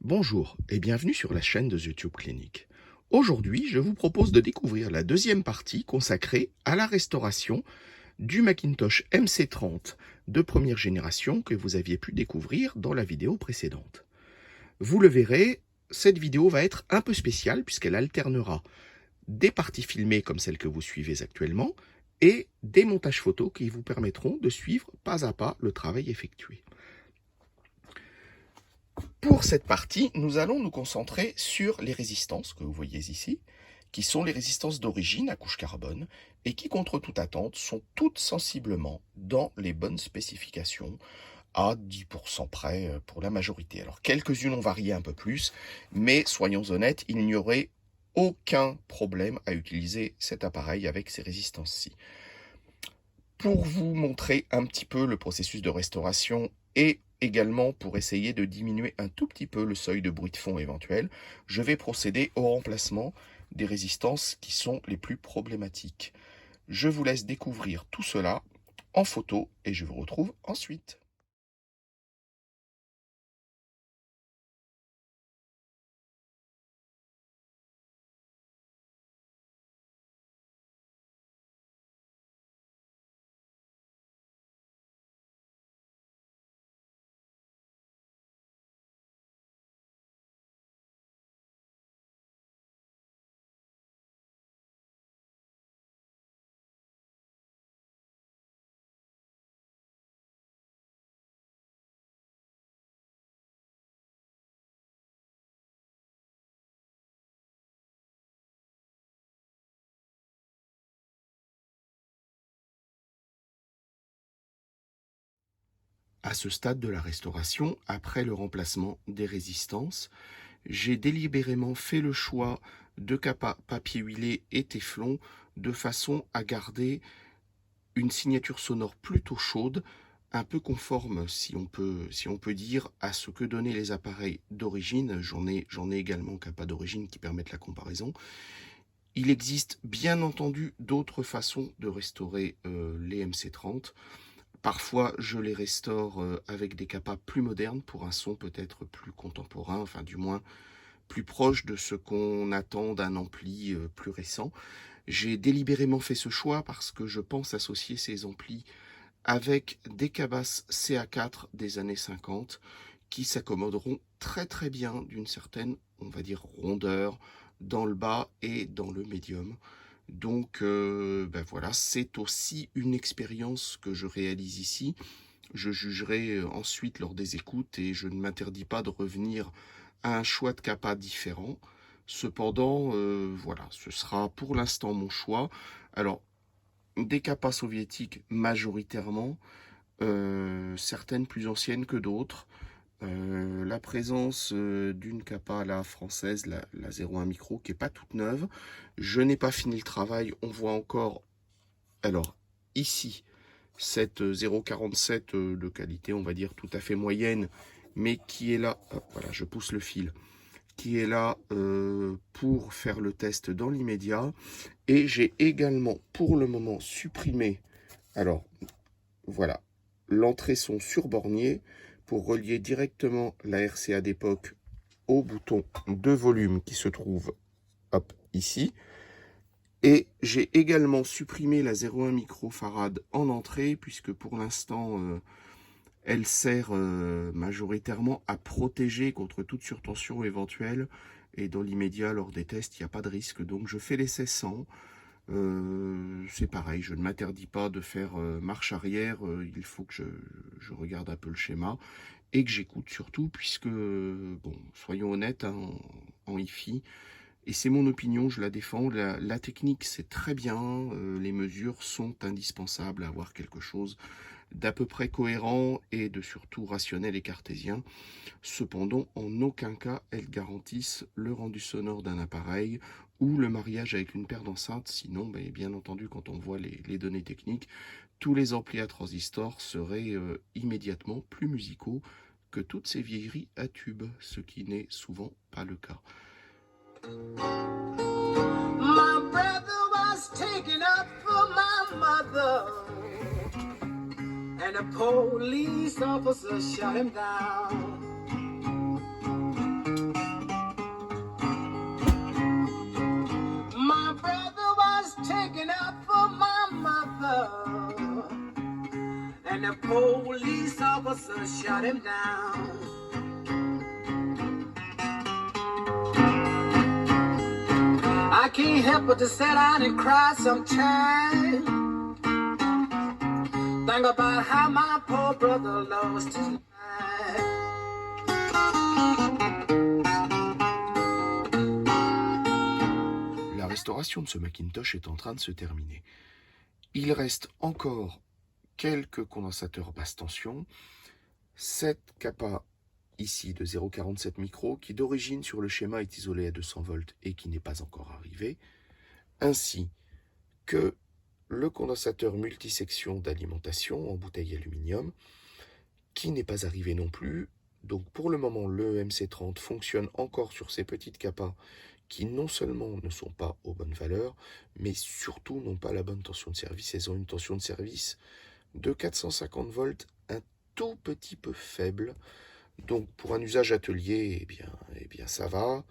Bonjour et bienvenue sur la chaîne de YouTube Clinique. Aujourd'hui, je vous propose de découvrir la deuxième partie consacrée à la restauration du Macintosh MC30 de première génération que vous aviez pu découvrir dans la vidéo précédente. Vous le verrez, cette vidéo va être un peu spéciale puisqu'elle alternera des parties filmées comme celle que vous suivez actuellement et des montages photos qui vous permettront de suivre pas à pas le travail effectué. Pour cette partie, nous allons nous concentrer sur les résistances que vous voyez ici, qui sont les résistances d'origine à couche carbone et qui, contre toute attente, sont toutes sensiblement dans les bonnes spécifications, à 10% près pour la majorité. Alors, quelques-unes ont varié un peu plus, mais soyons honnêtes, il n'y aurait aucun problème à utiliser cet appareil avec ces résistances-ci. Pour vous montrer un petit peu le processus de restauration et également pour essayer de diminuer un tout petit peu le seuil de bruit de fond éventuel, je vais procéder au remplacement des résistances qui sont les plus problématiques. Je vous laisse découvrir tout cela en photo et je vous retrouve ensuite. À ce stade de la restauration, après le remplacement des résistances, j'ai délibérément fait le choix de papier huilé et téflon de façon à garder une signature sonore plutôt chaude, un peu conforme, si on peut dire, à ce que donnaient les appareils d'origine. J'en ai également CAPA d'origine qui permettent la comparaison. Il existe bien entendu d'autres façons de restaurer les MC30. Parfois, je les restaure avec des CAPA plus modernes pour un son peut-être plus contemporain, enfin du moins plus proche de ce qu'on attend d'un ampli plus récent. J'ai délibérément fait ce choix parce que je pense associer ces amplis avec des cabasses CA4 des années 50 qui s'accommoderont très très bien d'une certaine, on va dire, rondeur dans le bas et dans le médium. Donc ben voilà, c'est aussi une expérience que je réalise ici. Je jugerai ensuite lors des écoutes et je ne m'interdis pas de revenir à un choix de capa différent. Cependant, voilà, ce sera pour l'instant mon choix. Alors, des capas soviétiques majoritairement, certaines plus anciennes que d'autres. La présence d'une capa là, française, la 01 micro, qui n'est pas toute neuve. Je n'ai pas fini le travail, on voit encore, alors ici, cette 0,47 de qualité, on va dire tout à fait moyenne, mais qui est là, hop, voilà, je pousse le fil, qui est là pour faire le test dans l'immédiat. Et j'ai également pour le moment supprimé, alors voilà, l'entrée son sur bornier pour relier directement la RCA d'époque au bouton de volume qui se trouve hop, ici. Et j'ai également supprimé la 0,1 microfarad en entrée puisque pour l'instant elle sert majoritairement à protéger contre toute surtension éventuelle. Et dans l'immédiat, lors des tests, il n'y a pas de risque. Donc je fais l'essai sans. C'est pareil, je ne m'interdis pas de faire marche arrière. Il faut que je regarde un peu le schéma et que j'écoute surtout, puisque, bon, soyons honnêtes, hein, en hi-fi, et c'est mon opinion, je la défends, la technique c'est très bien, les mesures sont indispensables à avoir quelque chose d'à peu près cohérent et de surtout rationnel et cartésien. Cependant, en aucun cas elles garantissent le rendu sonore d'un appareil ou le mariage avec une paire d'enceintes. Sinon, bien entendu, quand on voit les données techniques, tous les amplis à transistors seraient immédiatement plus musicaux que toutes ces vieilleries à tubes, ce qui n'est souvent pas le cas. My brother was taken up for my mother, and a police officer shot him down. officer shot him down. I can't help but to sit down and cry sometimes. Think about how my poor brother lost his life. La restauration de ce Macintosh est en train de se terminer. Il reste encore quelques condensateurs basse tension, 7 CAPA ici de 0,47 micros qui d'origine sur le schéma est isolé à 200 volts et qui n'est pas encore arrivé, ainsi que le condensateur multisection d'alimentation en bouteille aluminium qui n'est pas arrivé non plus. Donc pour le moment, le MC30 fonctionne encore sur ces petites CAPA qui non seulement ne sont pas aux bonnes valeurs, mais surtout n'ont pas la bonne tension de service. Elles ont une tension de service de 450 volts, un tout petit peu faible. Donc pour un usage atelier, eh bien ça va.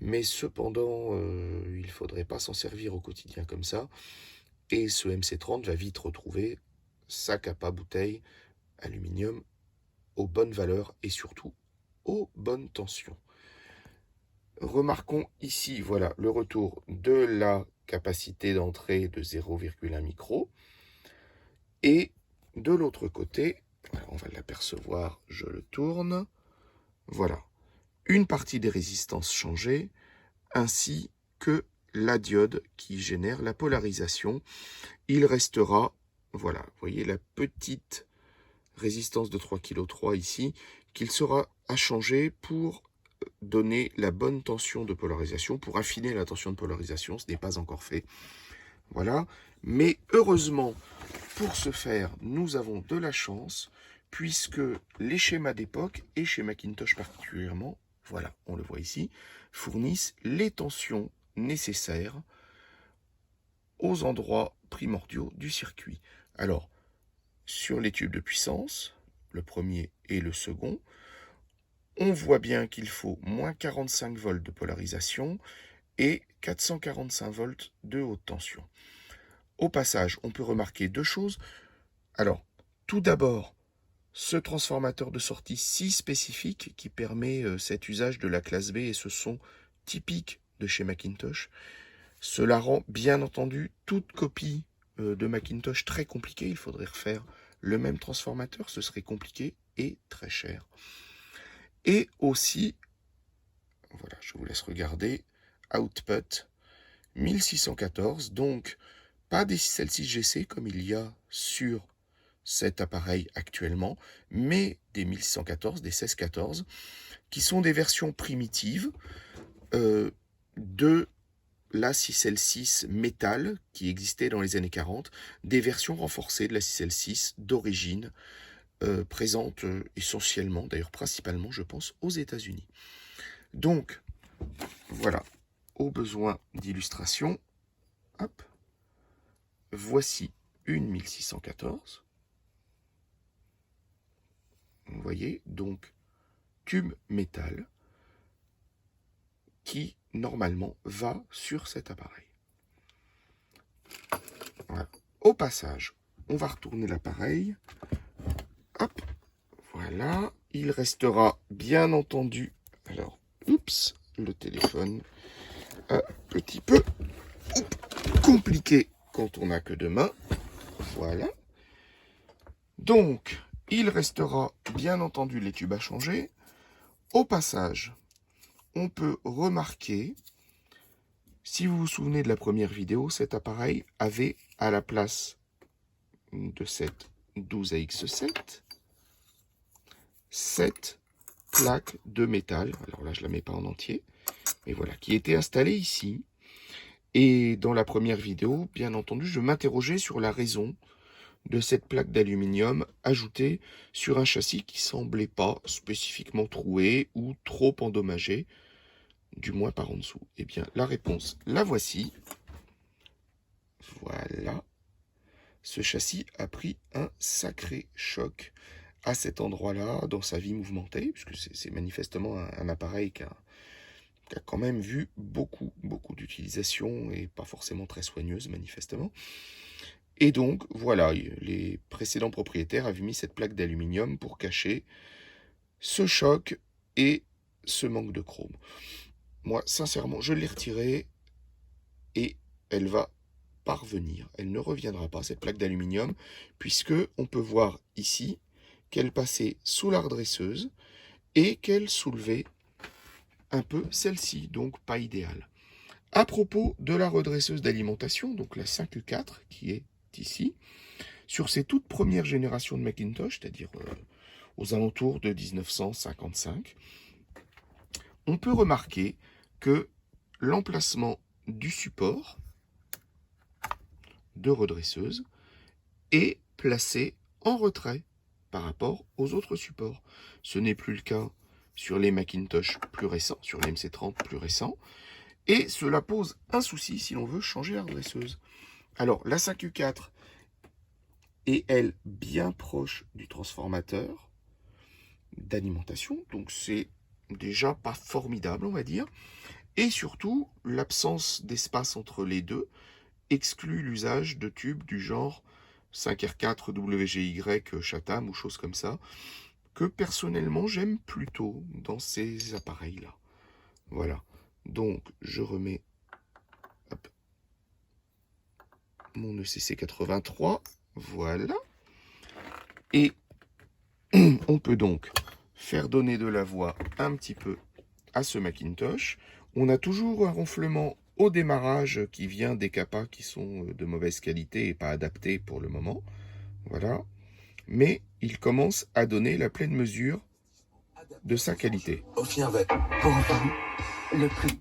Mais cependant, il ne faudrait pas s'en servir au quotidien comme ça. Et ce MC30 va vite retrouver sa capa bouteille aluminium aux bonnes valeurs et surtout aux bonnes tensions. Remarquons ici, voilà, le retour de la capacité d'entrée de 0,1 micro. Et de l'autre côté, on va l'apercevoir, je le tourne. Voilà, une partie des résistances changées, ainsi que la diode qui génère la polarisation. Il restera, voilà, vous voyez la petite résistance de 3,3 kg ici, qu'il sera à changer pour donner la bonne tension de polarisation, pour affiner la tension de polarisation. Ce n'est pas encore fait. Voilà, mais heureusement, pour ce faire, nous avons de la chance, puisque les schémas d'époque, et chez Macintosh particulièrement, voilà, on le voit ici, fournissent les tensions nécessaires aux endroits primordiaux du circuit. Alors, sur les tubes de puissance, le premier et le second, on voit bien qu'il faut moins 45 volts de polarisation et 445 volts de haute tension. Au passage, on peut remarquer deux choses. Alors, tout d'abord, ce transformateur de sortie si spécifique qui permet cet usage de la classe B et ce son typique de chez Macintosh, cela rend bien entendu toute copie de Macintosh très compliquée. Il faudrait refaire le même transformateur, ce serait compliqué et très cher. Et aussi, voilà, je vous laisse regarder, output 1614, donc pas des 6L6GC comme il y a sur cet appareil actuellement, mais des 1614, des 1614, qui sont des versions primitives de la 6L6 métal qui existait dans les années 40, des versions renforcées de la 6L6 d'origine, présente essentiellement, d'ailleurs principalement, je pense, aux États-Unis. Donc, voilà, au besoin d'illustration, hop, voici une 1614. Vous voyez, donc, tube métal qui, normalement, va sur cet appareil. Voilà. Au passage, on va retourner l'appareil. Hop, voilà, il restera bien entendu, alors, oups, le téléphone, un petit peu compliqué quand on n'a que deux mains, voilà. Donc, il restera bien entendu les tubes à changer. Au passage, on peut remarquer, si vous vous souvenez de la première vidéo, cet appareil avait à la place de cette 12AX7, 7 plaques de métal, alors là je ne la mets pas en entier, mais voilà, qui étaient installées ici. Et dans la première vidéo, bien entendu, je m'interrogeais sur la raison de cette plaque d'aluminium ajoutée sur un châssis qui semblait pas spécifiquement troué ou trop endommagé, du moins par en dessous. Eh bien, la réponse, la voici. Voilà. Ce châssis a pris un sacré choc à cet endroit-là, dans sa vie mouvementée, puisque c'est manifestement un appareil qui a quand même vu beaucoup d'utilisation et pas forcément très soigneuse, manifestement. Et donc, voilà, les précédents propriétaires avaient mis cette plaque d'aluminium pour cacher ce choc et ce manque de chrome. Moi, sincèrement, je l'ai retirée et elle va parvenir. Elle ne reviendra pas, cette plaque d'aluminium, puisque on peut voir ici qu'elle passait sous la redresseuse et qu'elle soulevait un peu celle-ci, donc pas idéal. À propos de la redresseuse d'alimentation, donc la 5U4 qui est ici, sur ces toutes premières générations de Macintosh, c'est-à-dire aux alentours de 1955, on peut remarquer que l'emplacement du support de redresseuse est placé en retrait par rapport aux autres supports. Ce n'est plus le cas sur les Macintosh plus récents, sur les MC30 plus récents, et cela pose un souci si l'on veut changer la redresseuse. Alors, la 5U4 est, elle, bien proche du transformateur d'alimentation, donc c'est déjà pas formidable, on va dire, et surtout, l'absence d'espace entre les deux exclut l'usage de tubes du genre 5R4 WGY Chatham ou choses comme ça, que personnellement j'aime plutôt dans ces appareils-là. Voilà, donc je remets mon ECC83, voilà, et on peut donc faire donner de la voix un petit peu à ce Macintosh. On a toujours un ronflement au démarrage qui vient des capas qui sont de mauvaise qualité et pas adaptés pour le moment. Voilà. Mais il commence à donner la pleine mesure de sa qualité. Au Finervet, pour enfin le plus.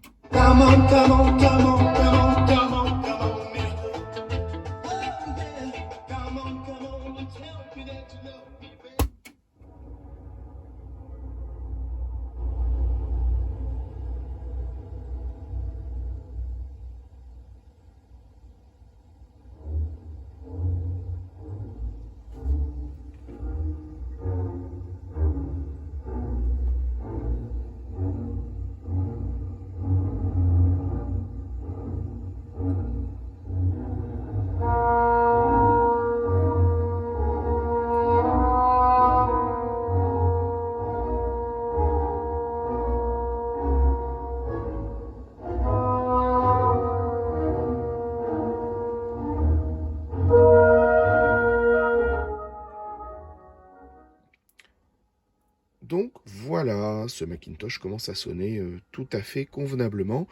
Donc voilà, ce Macintosh commence à sonner tout à fait convenablement.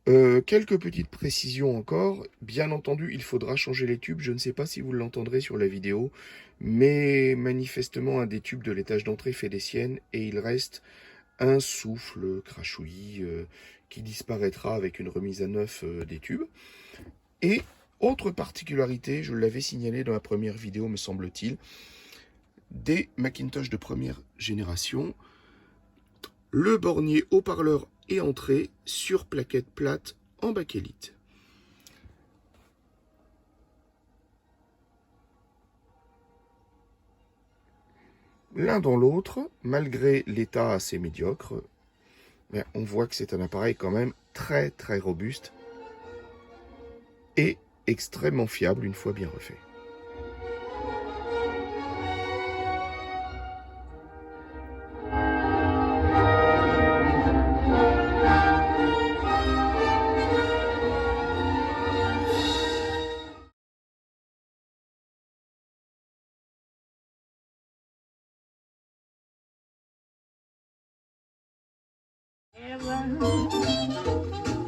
Quelques petites précisions encore. Bien entendu, il faudra changer les tubes. Je ne sais pas si vous l'entendrez sur la vidéo, mais manifestement, un des tubes de l'étage d'entrée fait des siennes et il reste un souffle crachouillis qui disparaîtra avec une remise à neuf des tubes. Et autre particularité, je l'avais signalé dans la première vidéo, me semble-t-il, des Macintosh de première génération, le bornier haut-parleur et entrée sur plaquette plate en bakélite. L'un dans l'autre, malgré l'état assez médiocre, mais on voit que c'est un appareil quand même très très robuste et extrêmement fiable une fois bien refait. Heaven,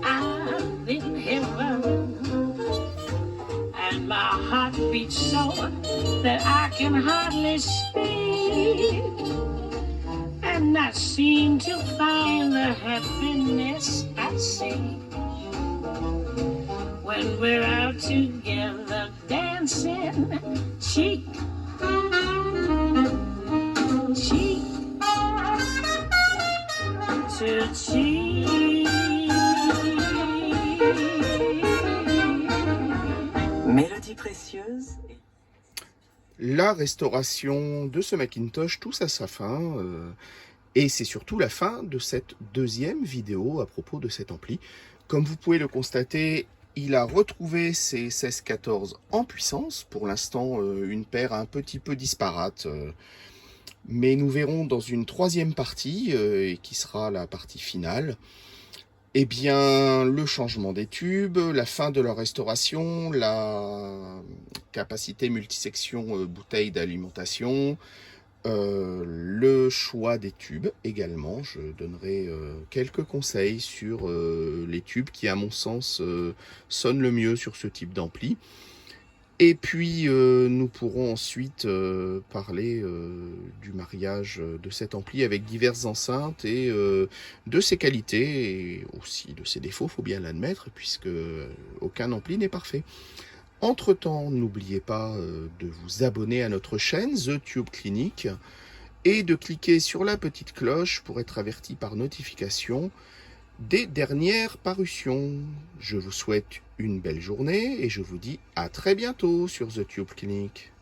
I'm in heaven, and my heart beats so that I can hardly speak, and I seem to find the happiness I seek when we're out together dancing cheek to cheek. Mélodie précieuse. La restauration de ce Macintosh touche à sa fin, et c'est surtout la fin de cette deuxième vidéo à propos de cet ampli. Comme vous pouvez le constater, Il a retrouvé ses 16-14 en puissance. Pour l'instant, une paire un petit peu disparate. Mais nous verrons dans une troisième partie, et qui sera la partie finale, eh bien, le changement des tubes, la fin de leur restauration, la capacité multisection bouteille d'alimentation, le choix des tubes également. Je donnerai quelques conseils sur les tubes qui, à mon sens, sonnent le mieux sur ce type d'ampli. Et puis, nous pourrons ensuite parler du mariage de cet ampli avec diverses enceintes et de ses qualités et aussi de ses défauts, faut bien l'admettre, puisque aucun ampli n'est parfait. Entre-temps, n'oubliez pas de vous abonner à notre chaîne The Tube Clinic et de cliquer sur la petite cloche pour être averti par notification des dernières parutions. Je vous souhaite une belle journée et je vous dis à très bientôt sur The Tube Clinic.